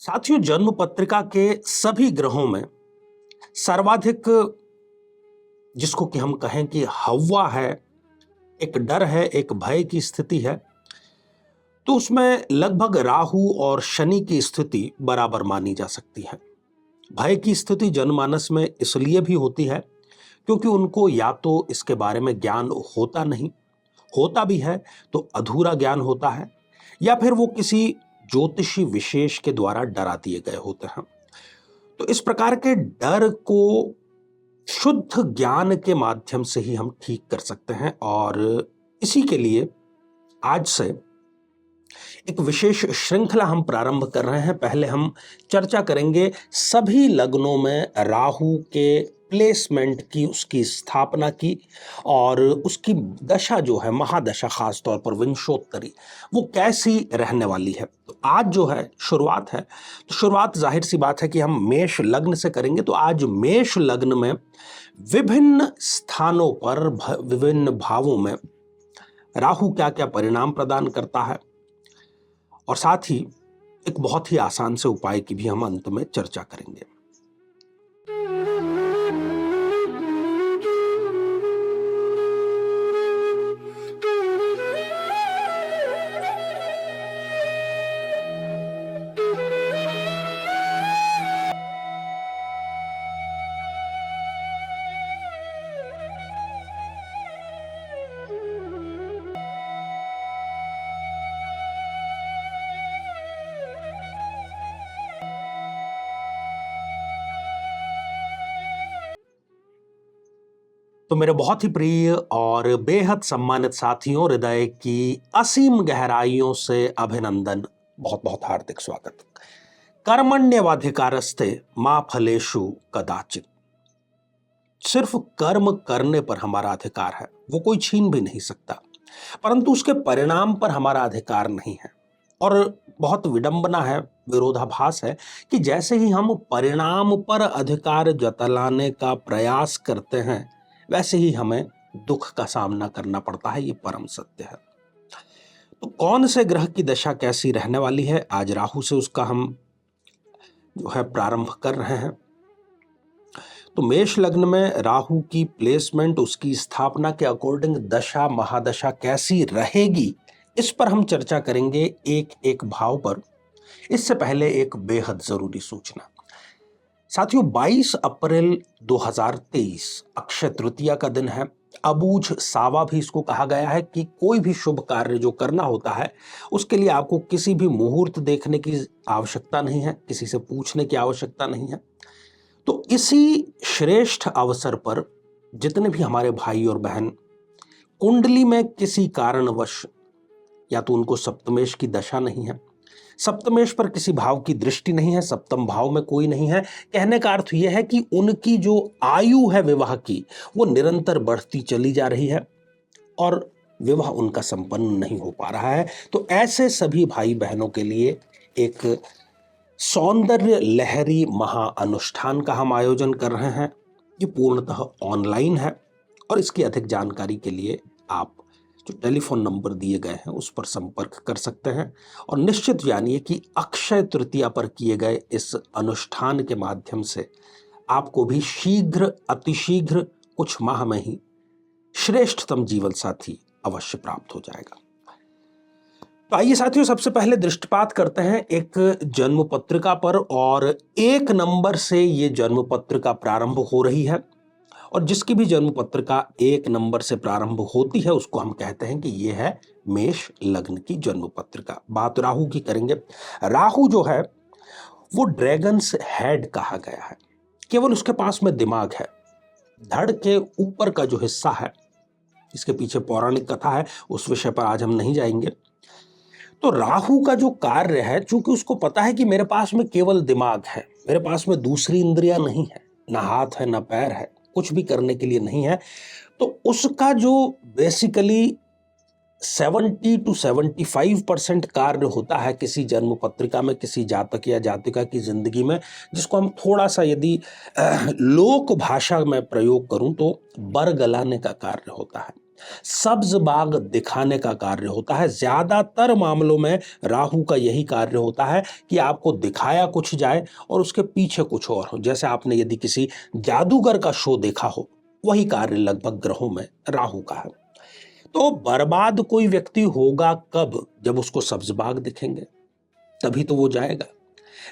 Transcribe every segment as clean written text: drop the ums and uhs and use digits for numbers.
साथियों, जन्म पत्रिका के सभी ग्रहों में सर्वाधिक जिसको कि हम कहें कि हव्वा है, एक डर है, एक भय की स्थिति है, तो उसमें लगभग राहु और शनि की स्थिति बराबर मानी जा सकती है। भय की स्थिति जनमानस में इसलिए भी होती है क्योंकि उनको या तो इसके बारे में ज्ञान होता नहीं, होता भी है तो अधूरा ज्ञान होता है, या फिर वो किसी ज्योतिषी विशेष के द्वारा डरा दिए गए होते हैं। तो इस प्रकार के डर को शुद्ध ज्ञान के माध्यम से ही हम ठीक कर सकते हैं, और इसी के लिए आज से एक विशेष श्रृंखला हम प्रारंभ कर रहे हैं। पहले हम चर्चा करेंगे सभी लग्नों में राहु के प्लेसमेंट की, उसकी स्थापना की, और उसकी दशा जो है, महादशा खास तौर पर विंशोत्तरी, वो कैसी रहने वाली है। तो आज जो है शुरुआत है, तो शुरुआत जाहिर सी बात है कि हम मेष लग्न से करेंगे। तो आज मेष लग्न में विभिन्न स्थानों पर, विभिन्न भावों में राहु क्या क्या परिणाम प्रदान करता है, और साथ ही एक बहुत ही आसान से उपाय की भी हम अंत में चर्चा करेंगे। तो मेरे बहुत ही प्रिय और बेहद सम्मानित साथियों, हृदय की असीम गहराइयों से अभिनंदन, बहुत बहुत हार्दिक स्वागत। कर्मण्यवाधिकारस्ते मा फलेषु कदाचित। सिर्फ कर्म करने पर हमारा अधिकार है, वो कोई छीन भी नहीं सकता, परंतु उसके परिणाम पर हमारा अधिकार नहीं है। और बहुत विडंबना है, विरोधाभास है कि जैसे ही हम परिणाम पर अधिकार जतलाने का प्रयास करते हैं, वैसे ही हमें दुख का सामना करना पड़ता है। ये परम सत्य है। तो कौन से ग्रह की दशा कैसी रहने वाली है, आज राहु से उसका हम जो है प्रारंभ कर रहे हैं। तो मेष लग्न में राहु की प्लेसमेंट, उसकी स्थापना के अकॉर्डिंग दशा महादशा कैसी रहेगी, इस पर हम चर्चा करेंगे एक एक भाव पर। इससे पहले एक बेहद जरूरी सूचना साथियों, 22 अप्रैल 2023 अक्षय तृतीया का दिन है। अबूझ सावा भी इसको कहा गया है कि कोई भी शुभ कार्य जो करना होता है, उसके लिए आपको किसी भी मुहूर्त देखने की आवश्यकता नहीं है, किसी से पूछने की आवश्यकता नहीं है। तो इसी श्रेष्ठ अवसर पर जितने भी हमारे भाई और बहन कुंडली में किसी कारणवश, या तो उनको सप्तमेश की दशा नहीं है, सप्तमेश पर किसी भाव की दृष्टि नहीं है, सप्तम भाव में कोई नहीं है, कहने का अर्थ यह है कि उनकी जो आयु है विवाह की, वो निरंतर बढ़ती चली जा रही है और विवाह उनका संपन्न नहीं हो पा रहा है। तो ऐसे सभी भाई बहनों के लिए एक सौंदर्य लहरी महाअनुष्ठान का हम आयोजन कर रहे हैं। ये पूर्णतः ऑनलाइन है, और इसकी अधिक जानकारी के लिए आप जो टेलीफोन नंबर दिए गए हैं उस पर संपर्क कर सकते हैं। और निश्चित जानिए कि अक्षय तृतीया पर किए गए इस अनुष्ठान के माध्यम से आपको भी शीघ्र, अतिशीघ्र, कुछ माह में ही श्रेष्ठतम जीवन साथी अवश्य प्राप्त हो जाएगा। तो आइए साथियों, सबसे पहले दृष्टिपात करते हैं एक जन्म पत्रिका पर, और 1 नंबर से ये जन्म पत्रिका प्रारंभ हो रही है। और जिसकी भी जन्म पत्रिका 1 नंबर से प्रारंभ होती है, उसको हम कहते हैं कि ये है मेष लग्न की जन्म पत्रिका। बात राहु की करेंगे। राहु जो है वो ड्रैगन्स हेड कहा गया है, केवल उसके पास में दिमाग है। धड़ के ऊपर का जो हिस्सा है, इसके पीछे पौराणिक कथा है, उस विषय पर आज हम नहीं जाएंगे। तो राहु का जो कार्य है, चूंकि उसको पता है कि मेरे पास में केवल दिमाग है, मेरे पास में दूसरी इंद्रियां नहीं है, ना हाथ है ना पैर है, कुछ भी करने के लिए नहीं है, तो उसका जो बेसिकली 70 to 75% कार्य होता है किसी जन्म पत्रिका में, किसी जातक या जातिका की जिंदगी में, जिसको हम थोड़ा सा यदि लोक भाषा में प्रयोग करूं तो बर गलाने का कार्य होता है। सब्ज बाग दिखाने का कार्य होता है। ज्यादातर मामलों में राहु का यही कार्य होता है कि आपको दिखाया कुछ जाए और उसके पीछे कुछ और हो। जैसे आपने यदि किसी जादूगर का शो देखा हो, वही कार्य लगभग ग्रहों में राहु का है। तो बर्बाद कोई व्यक्ति होगा कब? जब उसको सब्ज बाग दिखेंगे, तभी तो वो जाएगा।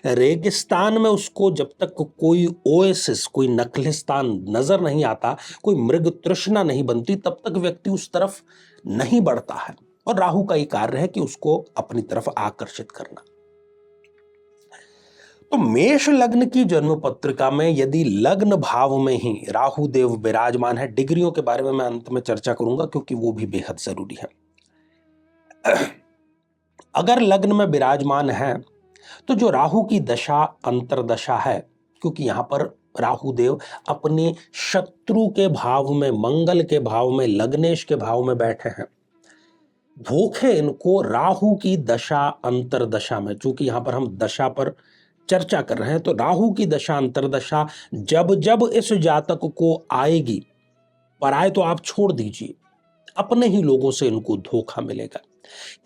रेगिस्तान में उसको जब तक कोई ओएसिस, कोई नखलिस्तान नजर नहीं आता, कोई मृग तृष्णा नहीं बनती, तब तक व्यक्ति उस तरफ नहीं बढ़ता है। और राहु का ही कार्य है कि उसको अपनी तरफ आकर्षित करना। तो मेष लग्न की जन्म पत्रिका में यदि लग्न भाव में ही राहु देव विराजमान है, डिग्रियों के बारे में मैं अंत में चर्चा करूंगा क्योंकि वो भी बेहद जरूरी है। अगर लग्न में विराजमान है तो जो राहु की दशा अंतरदशा है, क्योंकि यहां पर राहु देव अपने शत्रु के भाव में, मंगल के भाव में, लग्नेश के भाव में बैठे हैं, धोखे इनको राहु की दशा अंतरदशा में, चूंकि यहां पर हम दशा पर चर्चा कर रहे हैं, तो राहु की दशा अंतरदशा जब जब इस जातक को आएगी, पराए तो आप छोड़ दीजिए, अपने ही लोगों से इनको धोखा मिलेगा।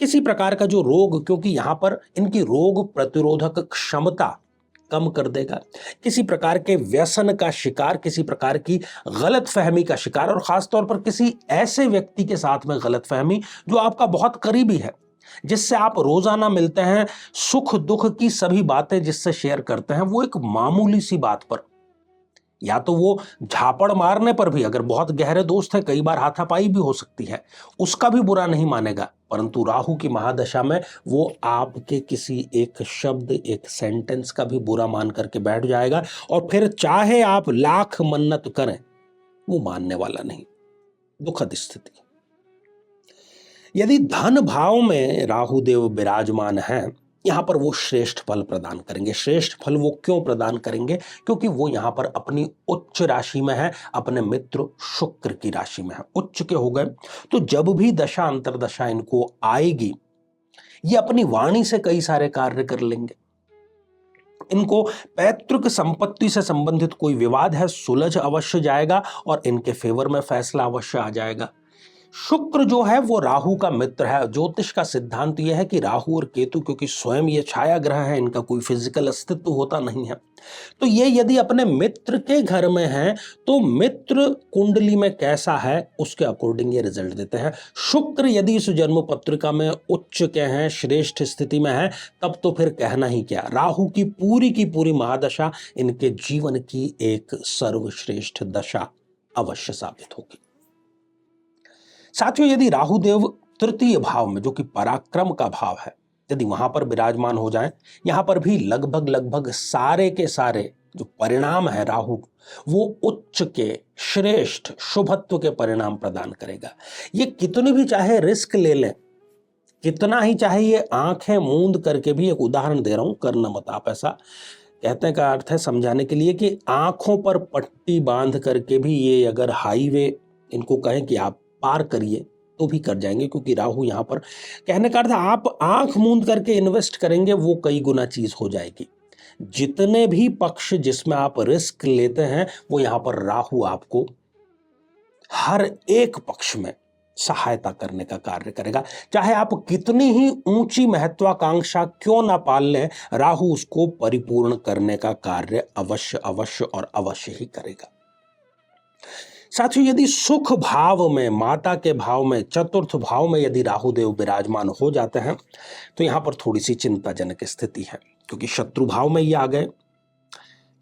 किसी प्रकार का जो रोग, क्योंकि यहां पर इनकी रोग प्रतिरोधक क्षमता कम कर देगा, किसी प्रकार के व्यसन का शिकार, किसी प्रकार की गलतफहमी का शिकार, और खासतौर पर किसी ऐसे व्यक्ति के साथ में गलतफहमी जो आपका बहुत करीबी है, जिससे आप रोजाना मिलते हैं, सुख दुख की सभी बातें जिससे शेयर करते हैं, वो एक मामूली सी बात पर, या तो वो झापड़ मारने पर भी, अगर बहुत गहरे दोस्त हैं, कई बार हाथापाई भी हो सकती है, उसका भी बुरा नहीं मानेगा। परंतु राहु की महादशा में वो आपके किसी एक शब्द, एक सेंटेंस का भी बुरा मान करके बैठ जाएगा, और फिर चाहे आप लाख मन्नत करें, वो मानने वाला नहीं। दुखद स्थिति। यदि धन भाव में राहु देव विराजमान है, यहां पर वो श्रेष्ठ फल प्रदान करेंगे। श्रेष्ठ फल वो क्यों प्रदान करेंगे? क्योंकि वो यहां पर अपनी उच्च राशि में है, अपने मित्र शुक्र की राशि में है, उच्च के हो गए। तो जब भी दशा अंतरदशा इनको आएगी, ये अपनी वाणी से कई सारे कार्य कर लेंगे। इनको पैतृक संपत्ति से संबंधित कोई विवाद है, सुलझ अवश्य जाएगा और इनके फेवर में फैसला अवश्य आ जाएगा। शुक्र जो है वो राहु का मित्र है। ज्योतिष का सिद्धांत यह है कि राहु और केतु, क्योंकि स्वयं ये छाया ग्रह है, इनका कोई फिजिकल अस्तित्व होता नहीं है, तो ये यदि अपने मित्र के घर में है तो मित्र कुंडली में कैसा है उसके अकॉर्डिंग ये रिजल्ट देते हैं। शुक्र यदि इस जन्म पत्रिका में उच्च के हैं, श्रेष्ठ स्थिति में है, तब तो फिर कहना ही क्या। राहु की पूरी महादशा इनके जीवन की एक सर्वश्रेष्ठ दशा अवश्य साबित होगी। साथियों, यदि राहुदेव तृतीय भाव में, जो कि पराक्रम का भाव है, यदि वहां पर विराजमान हो जाएं, यहां पर भी लगभग सारे के सारे जो परिणाम है राहु, वो उच्च के, श्रेष्ठ, शुभत्व के परिणाम प्रदान करेगा। ये कितनी भी चाहे रिस्क ले लें, कितना ही चाहे ये आंखें मूंद करके भी, एक उदाहरण दे रहा हूं, करना मत आप ऐसा, कहते का अर्थ है समझाने के लिए कि आंखों पर पट्टी बांध करके भी ये अगर हाईवे इनको कहें कि आप पार करिए तो भी कर जाएंगे, क्योंकि राहु यहां पर, कहने का अर्थ आप आंख मूंद करके इन्वेस्ट करेंगे, वो कई गुना चीज हो जाएगी। जितने भी पक्ष जिसमें आप रिस्क लेते हैं, वो यहां पर राहु आपको हर एक पक्ष में सहायता करने का कार्य करेगा। चाहे आप कितनी ही ऊंची महत्वाकांक्षा क्यों ना पाल लें, राहु उसको परिपूर्ण करने का कार्य अवश्य और अवश्य ही करेगा। साथियों, यदि सुख भाव में, माता के भाव में, चतुर्थ भाव में यदि राहुदेव विराजमान हो जाते हैं, तो यहां पर थोड़ी सी चिंताजनक स्थिति है, क्योंकि शत्रु भाव में ये आ गए,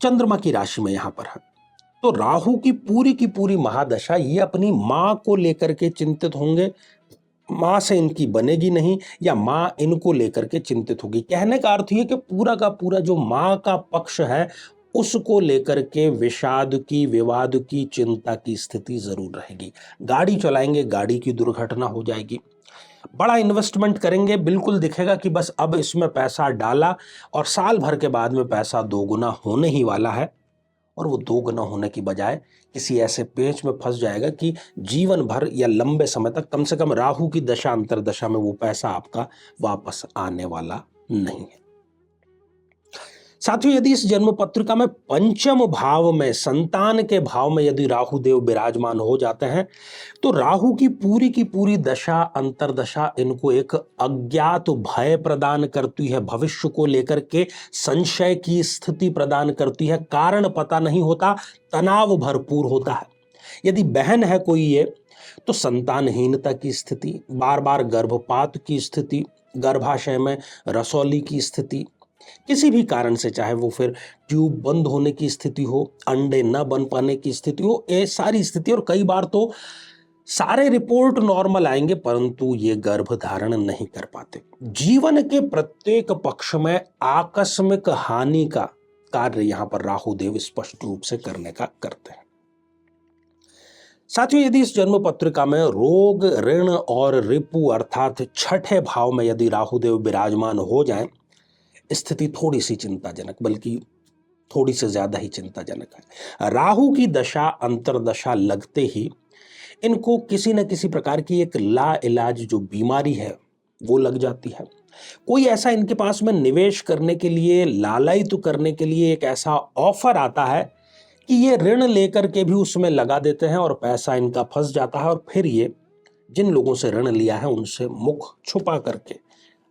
चंद्रमा की राशि में यहां पर है। तो राहु की पूरी महादशा ये अपनी मां को लेकर के चिंतित होंगे, मां से इनकी बनेगी नहीं, या मां इनको लेकर के चिंतित होगी। कहने का अर्थ ये कि पूरा का पूरा जो मां का पक्ष है, उसको लेकर के विषाद की, विवाद की, चिंता की स्थिति जरूर रहेगी। गाड़ी चलाएंगे, गाड़ी की दुर्घटना हो जाएगी। बड़ा इन्वेस्टमेंट करेंगे, बिल्कुल दिखेगा कि बस अब इसमें पैसा डाला और साल भर के बाद में पैसा दोगुना होने ही वाला है, और वो दोगुना होने की बजाय किसी ऐसे पेच में फंस जाएगा कि जीवन भर या लंबे समय तक, कम से कम राहु की दशा अंतरदशा में, वो पैसा आपका वापस आने वाला नहीं है। साथियों, यदि इस जन्म पत्रिका में पंचम भाव में, संतान के भाव में यदि राहु देव विराजमान हो जाते हैं, तो राहु की पूरी दशा, अंतर्दशा इनको एक अज्ञात भय प्रदान करती है, भविष्य को लेकर के संशय की स्थिति प्रदान करती है, कारण पता नहीं होता, तनाव भरपूर होता है। यदि बहन है कोई ये, तो संतानहीनता की स्थिति, बार बार गर्भपात की स्थिति, गर्भाशय में रसौली की स्थिति, किसी भी कारण से, चाहे वो फिर ट्यूब बंद होने की स्थिति हो, अंडे न बन पाने की स्थिति हो, ये सारी स्थिति, और कई बार तो सारे रिपोर्ट नॉर्मल आएंगे परंतु ये गर्भ धारण नहीं कर पाते। जीवन के प्रत्येक पक्ष में आकस्मिक हानि का कार्य यहां पर राहु देव स्पष्ट रूप से करने का करते हैं। साथियों, यदि इस जन्म पत्रिका में रोग, ऋण और रिपु अर्थात छठे भाव में यदि राहु देव विराजमान हो जाएं, स्थिति थोड़ी सी चिंताजनक, बल्कि थोड़ी से ज्यादा ही चिंताजनक है। राहु की दशा, अंतर्दशा लगते ही इनको किसी न किसी प्रकार की एक ला इलाज जो बीमारी है वो लग जाती है। कोई ऐसा इनके पास में निवेश करने के लिए, लालयित करने के लिए एक ऐसा ऑफर आता है कि ये ऋण लेकर के भी उसमें लगा देते हैं और पैसा इनका फंस जाता है, और फिर ये जिन लोगों से ऋण लिया है उनसे मुख छुपा करके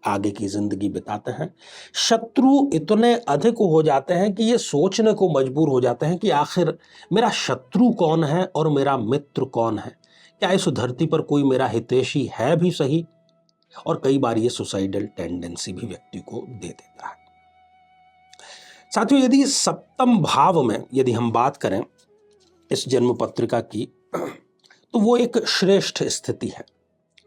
आगे की जिंदगी बिताते हैं। शत्रु इतने अधिक हो जाते हैं कि ये सोचने को मजबूर हो जाते हैं कि आखिर मेरा शत्रु कौन है और मेरा मित्र कौन है, क्या इस धरती पर कोई मेरा हितैषी है भी सही। और कई बार ये सुसाइडल टेंडेंसी भी व्यक्ति को दे देता है। साथियों, यदि सप्तम भाव में यदि हम बात करें इस जन्म पत्रिका की, तो वो एक श्रेष्ठ स्थिति है।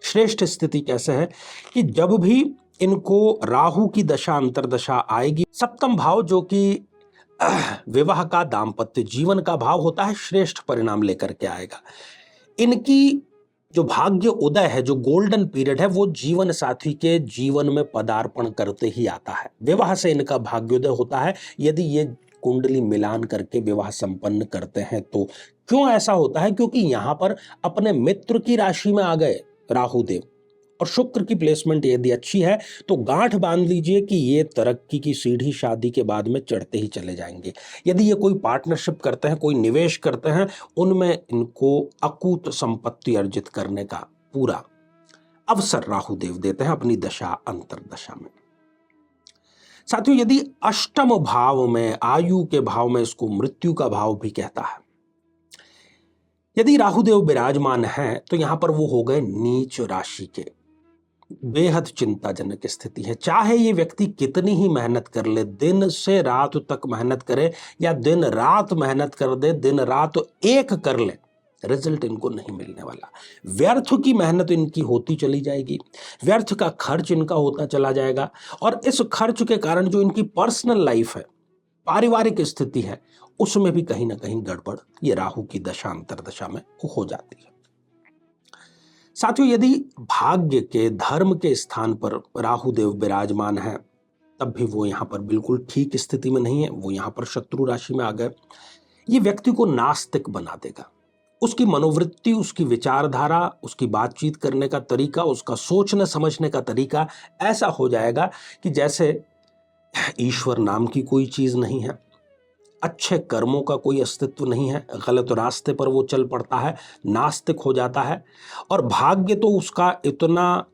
श्रेष्ठ स्थिति कैसे है कि जब भी इनको राहु की दशा, अंतर्दशा आएगी, सप्तम भाव जो कि विवाह का, दाम्पत्य जीवन का भाव होता है, श्रेष्ठ परिणाम लेकर के आएगा। इनकी जो भाग्य उदय है, जो गोल्डन पीरियड है, वो जीवन साथी के जीवन में पदार्पण करते ही आता है। विवाह से इनका भाग्योदय होता है यदि ये कुंडली मिलान करके विवाह संपन्न करते हैं तो। क्यों ऐसा होता है? क्योंकि यहां पर अपने मित्र की राशि में आ गए राहु देव, और शुक्र की प्लेसमेंट यदि अच्छी है तो गांठ बांध लीजिए कि ये तरक्की की सीढ़ी शादी के बाद में चढ़ते ही चले जाएंगे। यदि ये कोई पार्टनरशिप करते हैं, कोई निवेश करते हैं, उनमें इनको अकूत संपत्ति अर्जित करने का पूरा अवसर राहु देव देते हैं अपनी दशा, अंतर्दशा में। साथियों, यदि अष्टम भाव में, आयु के भाव में, इसको मृत्यु का भाव भी कहता है, यदि राहुदेव विराजमान हैं तो यहां पर वो हो गए नीच राशि के। बेहद चिंताजनक स्थिति है। चाहे ये व्यक्ति कितनी ही मेहनत कर ले, दिन से रात तक मेहनत करे या दिन रात मेहनत कर दे, दिन रात एक कर ले, रिजल्ट इनको नहीं मिलने वाला। व्यर्थ की मेहनत इनकी होती चली जाएगी, व्यर्थ का खर्च इनका होता चला जाएगा, और इस खर्च के कारण जो इनकी पर्सनल लाइफ है, पारिवारिक स्थिति है, उसमें भी कहीं ना कहीं गड़बड़ ये राहु की दशा, अंतर्दशा में हो जाती है। साथियों, यदि भाग्य के, धर्म के स्थान पर राहु देव विराजमान हैं, तब भी वो यहां पर बिल्कुल ठीक स्थिति में नहीं है, वो यहां पर शत्रु राशि में आ गए। ये व्यक्ति को नास्तिक बना देगा। उसकी मनोवृत्ति, उसकी विचारधारा, उसकी बातचीत करने का तरीका, उसका सोचने समझने का तरीका ऐसा हो जाएगा कि जैसे ईश्वर नाम की कोई चीज नहीं है, अच्छे कर्मों का कोई अस्तित्व नहीं है, गलत रास्ते पर वो चल पड़ता है, नास्तिक हो जाता है। और भाग्य तो उसका इतना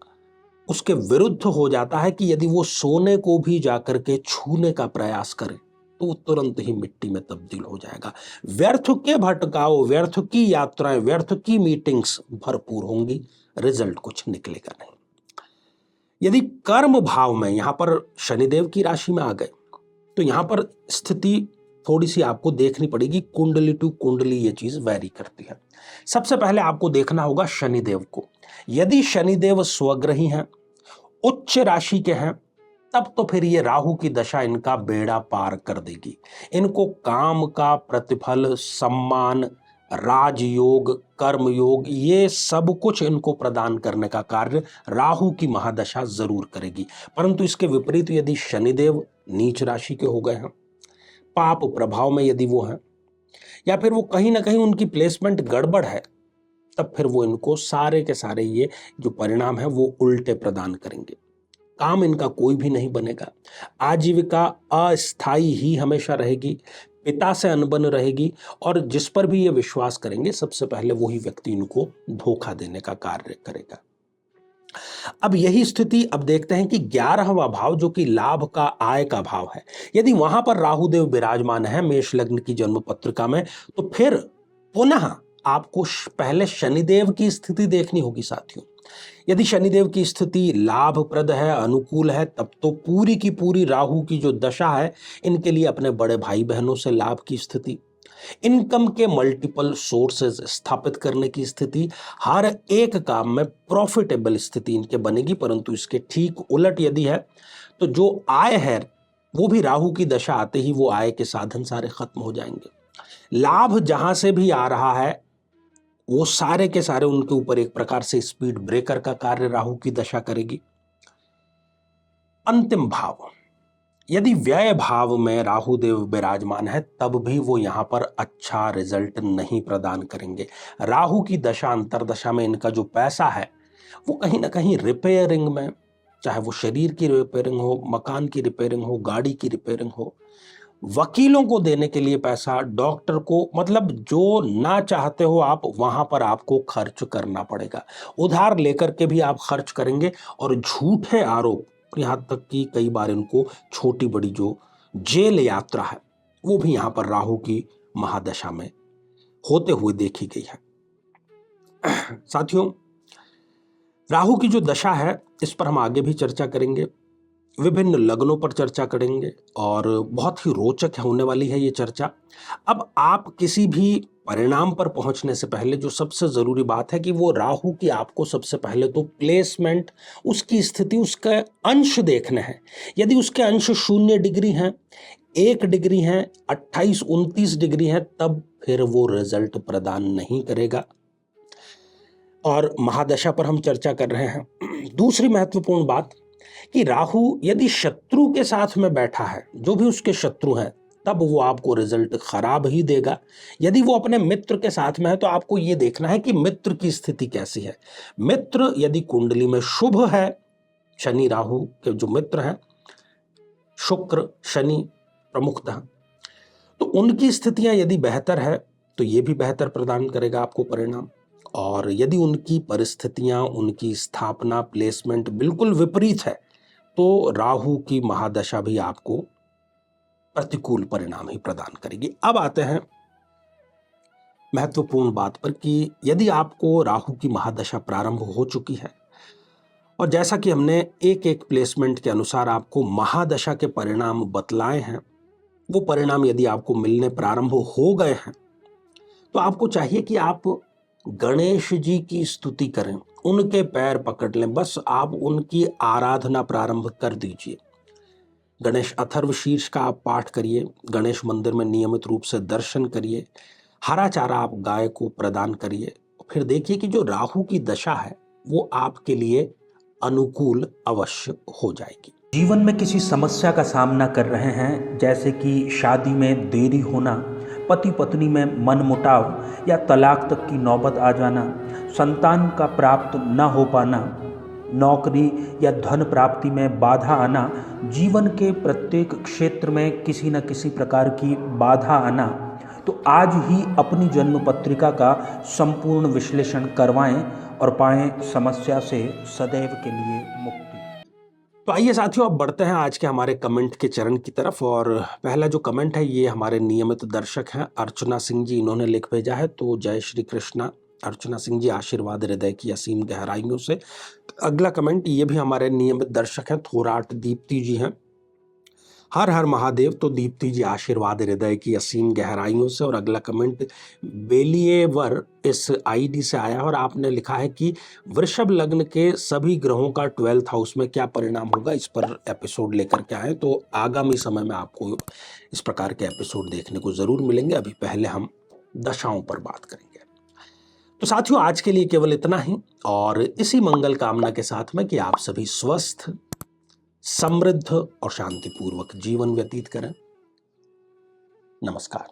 उसके विरुद्ध हो जाता है कि यदि वो सोने को भी जाकर के छूने का प्रयास करे तो वो तुरंत ही मिट्टी में तब्दील हो जाएगा। व्यर्थ के भटकाओ, व्यर्थ की यात्राएं, व्यर्थ की मीटिंग्स भरपूर होंगी, रिजल्ट कुछ निकलेगा नहीं। यदि कर्म भाव में, यहां पर शनिदेव की राशि में आ गए, तो यहां पर स्थिति थोड़ी सी आपको देखनी पड़ेगी। कुंडली टू कुंडली ये चीज वैरी करती है। सबसे पहले आपको देखना होगा शनिदेव को। यदि शनिदेव स्वग्रही हैं, उच्च राशि के हैं, तब तो फिर ये राहु की दशा इनका बेड़ा पार कर देगी। इनको काम का प्रतिफल, सम्मान, राजयोग, कर्मयोग, ये सब कुछ इनको प्रदान करने का कार्य राहु की महादशा जरूर करेगी। परंतु इसके विपरीत यदि शनिदेव नीच राशि के हो गए हैं, पाप प्रभाव में यदि वो हैं, या फिर वो कहीं ना कहीं उनकी प्लेसमेंट गड़बड़ है, तब फिर वो इनको सारे के सारे ये जो परिणाम है वो उल्टे प्रदान करेंगे। काम इनका कोई भी नहीं बनेगा, आजीविका अस्थाई ही हमेशा रहेगी, पिता से अनबन रहेगी, और जिस पर भी ये विश्वास करेंगे सबसे पहले वही व्यक्ति इनको धोखा देने का कार्य करेगा। अब यही स्थिति अब देखते हैं कि 11वां भाव जो कि लाभ का, आय का भाव है, यदि वहां पर राहुदेव विराजमान है मेष लग्न की जन्म पत्रिका में, तो फिर पुनः आपको पहले शनिदेव की स्थिति देखनी होगी साथियों। यदि शनिदेव की स्थिति लाभप्रद है, अनुकूल है, तब तो पूरी की पूरी राहु की जो दशा है, इनके लिए अपने बड़े भाई बहनों से लाभ की स्थिति, इनकम के मल्टीपल सोर्सेज स्थापित करने की स्थिति, हर एक काम में प्रॉफिटेबल स्थिति इनके बनेगी। परंतु इसके ठीक उलट यदि है तो जो आय है वो भी राहु की दशा आते ही वो आय के साधन सारे खत्म हो जाएंगे। लाभ जहां से भी आ रहा है वो सारे के सारे उनके ऊपर एक प्रकार से स्पीड ब्रेकर का कार्य राहु की दशा करेगी। अंतिम भाव, यदि व्यय भाव में राहु देव विराजमान है तब भी वो यहां पर अच्छा रिजल्ट नहीं प्रदान करेंगे। राहु की दशा अंतरदशा में इनका जो पैसा है वो कहीं ना कहीं रिपेयरिंग में, चाहे वो शरीर की रिपेयरिंग हो, मकान की रिपेयरिंग हो, गाड़ी की रिपेयरिंग हो, वकीलों को देने के लिए पैसा, डॉक्टर को, मतलब जो ना चाहते हो आप वहां पर आपको खर्च करना पड़ेगा। उधार लेकर के भी आप खर्च करेंगे, और झूठे आरोप, यहां तक कि कई बार इनको छोटी बड़ी जो जेल यात्रा है वो भी यहां पर राहु की महादशा में होते हुए देखी गई है। साथियों, राहु की जो दशा है इस पर हम आगे भी चर्चा करेंगे, विभिन्न लग्नों पर चर्चा करेंगे, और बहुत ही रोचक होने वाली है ये चर्चा। अब आप किसी भी परिणाम पर पहुंचने से पहले जो सबसे जरूरी बात है कि वो राहु की आपको सबसे पहले तो प्लेसमेंट, उसकी स्थिति, उसके अंश देखने हैं। यदि उसके अंश 0 डिग्री हैं, 1 डिग्री हैं, 28, 29 डिग्री हैं, तब फिर वो रिजल्ट प्रदान नहीं करेगा। और महादशा पर हम चर्चा कर रहे हैं। दूसरी महत्वपूर्ण बात कि राहु यदि शत्रु के साथ में बैठा है, जो भी उसके शत्रु हैं, तब वो आपको रिजल्ट खराब ही देगा। यदि वो अपने मित्र के साथ में है तो आपको ये देखना है कि मित्र की स्थिति कैसी है। मित्र यदि कुंडली में शुभ है, शनि राहु के जो मित्र हैं, शुक्र शनि प्रमुखतः, तो उनकी स्थितियां यदि बेहतर है तो ये भी बेहतर प्रदान करेगा आपको परिणाम। और यदि उनकी परिस्थितियां, उनकी स्थापना, प्लेसमेंट बिल्कुल विपरीत है तो राहु की महादशा भी आपको प्रतिकूल परिणाम ही प्रदान करेगी। अब आते हैं महत्वपूर्ण बात पर कि यदि आपको राहु की महादशा प्रारंभ हो चुकी है, और जैसा कि हमने एक एक प्लेसमेंट के अनुसार आपको महादशा के परिणाम बतलाए हैं, वो परिणाम यदि आपको मिलने प्रारंभ हो गए हैं तो आपको चाहिए कि आप गणेश जी की स्तुति करें, उनके पैर पकड़ लें, बस आप उनकी आराधना प्रारंभ कर दीजिए। गणेश अथर्वशीर्ष का आप पाठ करिए, गणेश मंदिर में नियमित रूप से दर्शन करिए, हरा चारा आप गाय को प्रदान करिए। फिर देखिए कि जो राहु की दशा है वो आपके लिए अनुकूल अवश्य हो जाएगी। जीवन में किसी समस्या का सामना कर रहे हैं, जैसे कि शादी में देरी होना, पति पत्नी में मनमुटाव या तलाक तक की नौबत आ जाना, संतान का प्राप्त न हो पाना, नौकरी या धन प्राप्ति में बाधा आना, जीवन के प्रत्येक क्षेत्र में किसी न किसी प्रकार की बाधा आना, तो आज ही अपनी जन्म पत्रिका का संपूर्ण विश्लेषण करवाएं और पाएं समस्या से सदैव के लिए मुक्ति। तो आइए साथियों, अब बढ़ते हैं आज के हमारे कमेंट के चरण की तरफ। और पहला जो कमेंट है ये हमारे नियमित दर्शक हैं अर्चना सिंह जी, इन्होंने लिख भेजा है। तो जय श्री कृष्णा अर्चना सिंह जी, आशीर्वाद हृदय की असीम गहराइयों से। अगला कमेंट ये भी हमारे नियमित दर्शक हैं, थोराट दीप्ति जी हैं, हर हर महादेव। तो दीप्ति जी आशीर्वाद हृदय की असीम गहराइयों से। और अगला कमेंट बेलिएवर इस आईडी से आया और आपने लिखा है कि वृषभ लग्न के सभी ग्रहों का 12th हाउस में क्या परिणाम होगा, इस पर एपिसोड लेकर के आए। तो आगामी समय में आपको इस प्रकार के एपिसोड देखने को जरूर मिलेंगे। अभी पहले हम दशाओं पर बात करेंगे। तो साथियों, आज के लिए केवल इतना ही, और इसी मंगल कामना के साथ में कि आप सभी स्वस्थ, समृद्ध और शांतिपूर्वक जीवन व्यतीत करें। नमस्कार।